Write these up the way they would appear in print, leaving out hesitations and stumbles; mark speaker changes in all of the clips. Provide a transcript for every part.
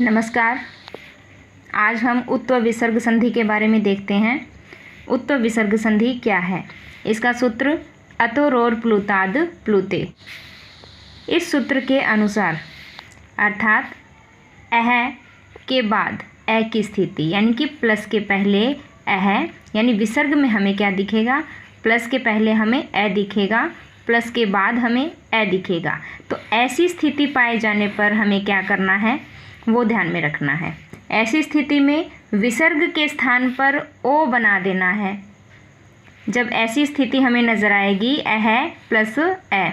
Speaker 1: नमस्कार। आज हम उत्तर विसर्ग संधि के बारे में देखते हैं। उत्तर विसर्ग संधि क्या है? इसका सूत्र अतोरोर प्लुताद प्लुते। इस सूत्र के अनुसार अर्थात अह के बाद ए की स्थिति यानी कि प्लस के पहले अह यानी विसर्ग में हमें क्या दिखेगा? प्लस के पहले हमें ए दिखेगा, प्लस के बाद हमें ए दिखेगा। तो ऐसी स्थिति पाए जाने पर हमें क्या करना है वो ध्यान में रखना है। ऐसी स्थिति में विसर्ग के स्थान पर ओ बना देना है। जब ऐसी स्थिति हमें नज़र आएगी अह प्लस ए,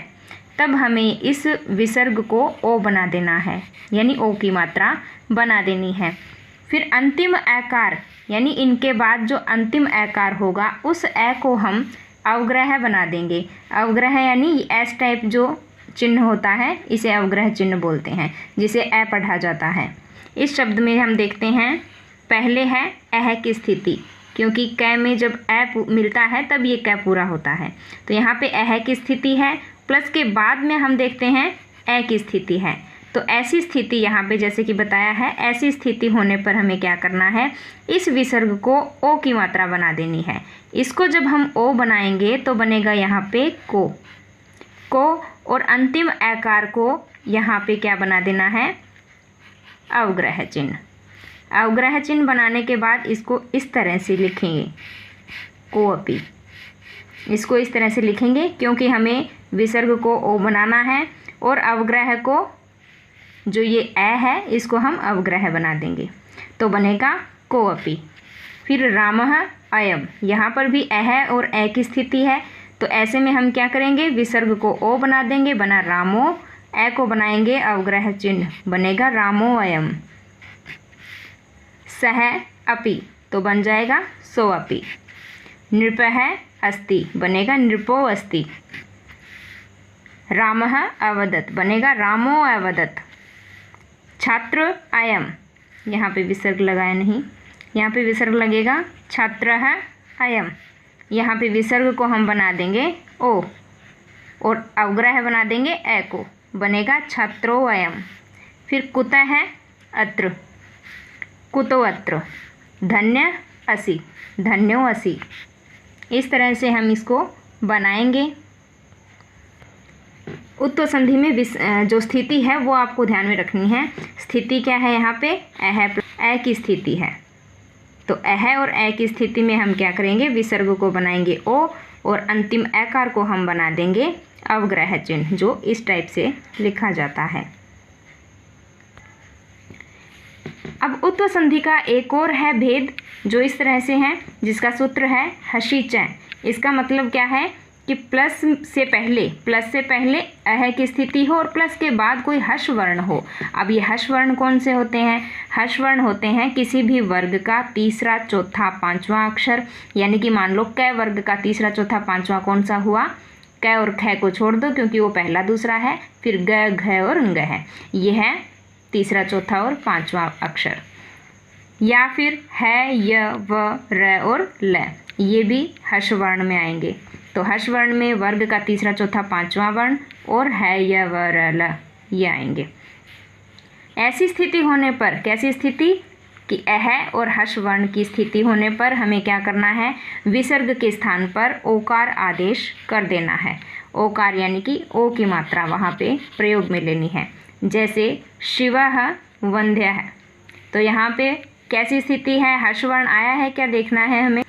Speaker 1: तब हमें इस विसर्ग को ओ बना देना है, यानी ओ की मात्रा बना देनी है। फिर अंतिम एकार यानी इनके बाद जो अंतिम एकार होगा उस ए को हम अवग्रह बना देंगे। अवग्रह यानी एस टाइप जो चिन्ह होता है इसे अवग्रह चिन्ह बोलते हैं, जिसे ए पढ़ा जाता है। इस शब्द में हम देखते हैं पहले है अह की स्थिति, क्योंकि कै में जब ए मिलता है तब ये कै पूरा होता है। तो यहाँ पे अह की स्थिति है, प्लस के बाद में हम देखते हैं ए की स्थिति है। तो ऐसी स्थिति यहाँ पे जैसे कि बताया है, ऐसी स्थिति होने पर हमें क्या करना है? इस विसर्ग को ओ की मात्रा बना देनी है। इसको जब हम ओ बनाएंगे तो बनेगा यहाँ पे को, और अंतिम आकार को यहाँ पे क्या बना देना है? अवग्रह चिन्ह। अवग्रह चिन्ह बनाने के बाद इसको इस तरह से लिखेंगे कोअपि। इसको इस तरह से लिखेंगे क्योंकि हमें विसर्ग को ओ बनाना है और अवग्रह को जो ये ए है इसको हम अवग्रह बना देंगे, तो बनेगा कोअपि। फिर रामः अयम, यहाँ पर भी अह और ए की स्थिति है। तो ऐसे में हम क्या करेंगे? विसर्ग को ओ बना देंगे, बना रामो। ए को बनाएंगे अवग्रह चिन्ह, बनेगा रामो अयम। सह अपि, तो बन जाएगा सो अपि। नृपः अस्ति, बनेगा नृपो अस्ति। रामः अवदत्, बनेगा रामो अवदत्। छात्र अयम, यहाँ पे विसर्ग लगाया नहीं, यहाँ पे विसर्ग लगेगा छात्रः अयम। यहाँ पे विसर्ग को हम बना देंगे ओ और अवग्रह बना देंगे ए को, बनेगा छात्रो अयम। फिर कुतः अत्र, कुतो अत्र। धन्य असि, धन्यो असि। इस तरह से हम इसको बनाएंगे। उत्तर संधि में जो स्थिति है वो आपको ध्यान में रखनी है। स्थिति क्या है? यहाँ पे ए की स्थिति है। तो अह और ए की स्थिति में हम क्या करेंगे? विसर्ग को बनाएंगे ओ और अंतिम एकार को हम बना देंगे अवग्रह चिन्ह, जो इस टाइप से लिखा जाता है। अब उत्तर संधि का एक और है भेद जो इस तरह से है, जिसका सूत्र है हसी च। इसका मतलब क्या है कि प्लस से पहले अह की स्थिति हो और प्लस के बाद कोई हर्ष वर्ण हो। अब ये हर्ष वर्ण कौन से होते हैं? हर्ष वर्ण होते हैं किसी भी वर्ग का तीसरा, चौथा, पांचवा अक्षर। यानी कि मान लो कै वर्ग का तीसरा, चौथा, पांचवा कौन सा हुआ? कै और ख को छोड़ दो क्योंकि वो पहला दूसरा है। फिर ग, घ और ng है, ये है तीसरा, चौथा और पांचवा अक्षर। या फिर है, य, व, र और ल, ये भी हर्ष वर्ण में आएंगे। तो हर्ष वर्ण में वर्ग का तीसरा, चौथा, पांचवा वर्ण और है, य, व, र, ल ये आएंगे। ऐसी स्थिति होने पर, कैसी स्थिति? कि अह और हर्ष वर्ण की स्थिति होने पर हमें क्या करना है? विसर्ग के स्थान पर ओकार आदेश कर देना है। ओकार यानी कि ओ की मात्रा वहाँ पे प्रयोग में लेनी है। जैसे शिवः वंद्यः, तो यहाँ पे कैसी स्थिति है? हर्ष वर्ण आया है, क्या देखना है हमें?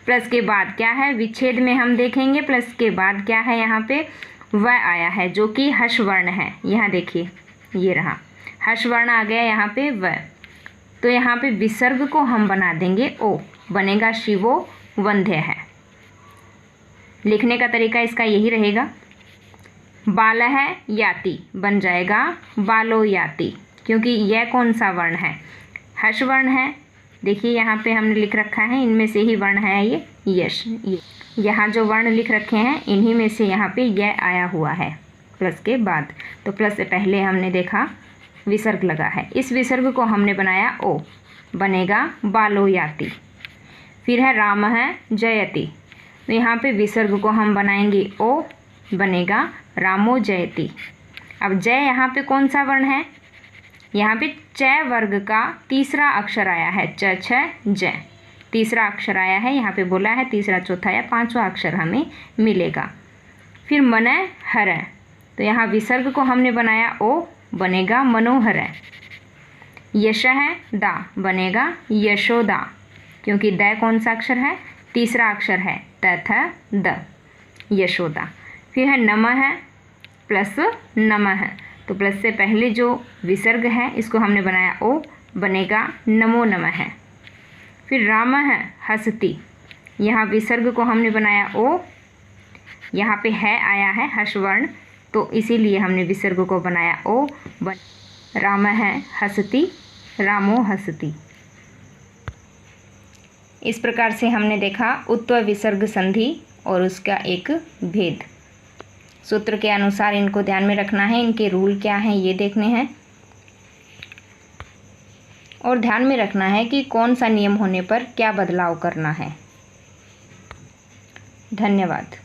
Speaker 1: प्लस के बाद क्या है? विच्छेद में हम देखेंगे प्लस के बाद क्या है? यहाँ पे व आया है जो कि हर्ष वर्ण है। यहाँ देखिए, ये रहा हर्ष वर्ण आ गया यहाँ पे व। तो यहाँ पे विसर्ग को हम बना देंगे ओ, बनेगा शिवो वंध्य है। लिखने का तरीका इसका यही रहेगा। बालः याति बन जाएगा बालो याति, क्योंकि यह कौन सा वर्ण है? हर्ष वर्ण है। देखिए यहाँ पे हमने लिख रखा है, इनमें से ही वर्ण है ये यश। यहाँ जो वर्ण लिख रखे हैं इन्हीं में से यहाँ पे यह आया हुआ है प्लस के बाद। तो प्लस से पहले हमने देखा विसर्ग लगा है, इस विसर्ग को हमने बनाया ओ, बनेगा बालो याति। फिर है रामः जयति, तो यहाँ पे विसर्ग को हम बनाएंगे ओ, बनेगा रामो जयति। अब जय यहाँ पे कौन सा वर्ण है? यहाँ पे च वर्ग का तीसरा अक्षर आया है, च छ ज, तीसरा अक्षर आया है। यहाँ पे बोला है तीसरा, चौथा या पांचवा अक्षर हमें मिलेगा। फिर मन हर, तो यहाँ विसर्ग को हमने बनाया ओ, बनेगा मनोहर। यश है दा, बनेगा यशोदा, क्योंकि द कौन सा अक्षर है, तीसरा अक्षर है, तथा द, यशोदा। फिर है नम है प्लस नमः, तो प्लस से पहले जो विसर्ग है इसको हमने बनाया ओ, बनेगा नमो नमः। फिर राम है हसती, यहाँ विसर्ग को हमने बनाया ओ, यहाँ पे है आया है हर्षवर्ण, तो इसीलिए हमने विसर्ग को बनाया ओ, राम है हसती, रामो हसती। इस प्रकार से हमने देखा उत्व विसर्ग संधि और उसका एक भेद। सूत्र के अनुसार इनको ध्यान में रखना है, इनके रूल क्या हैं ये देखने हैं, और ध्यान में रखना है कि कौन सा नियम होने पर क्या बदलाव करना है। धन्यवाद।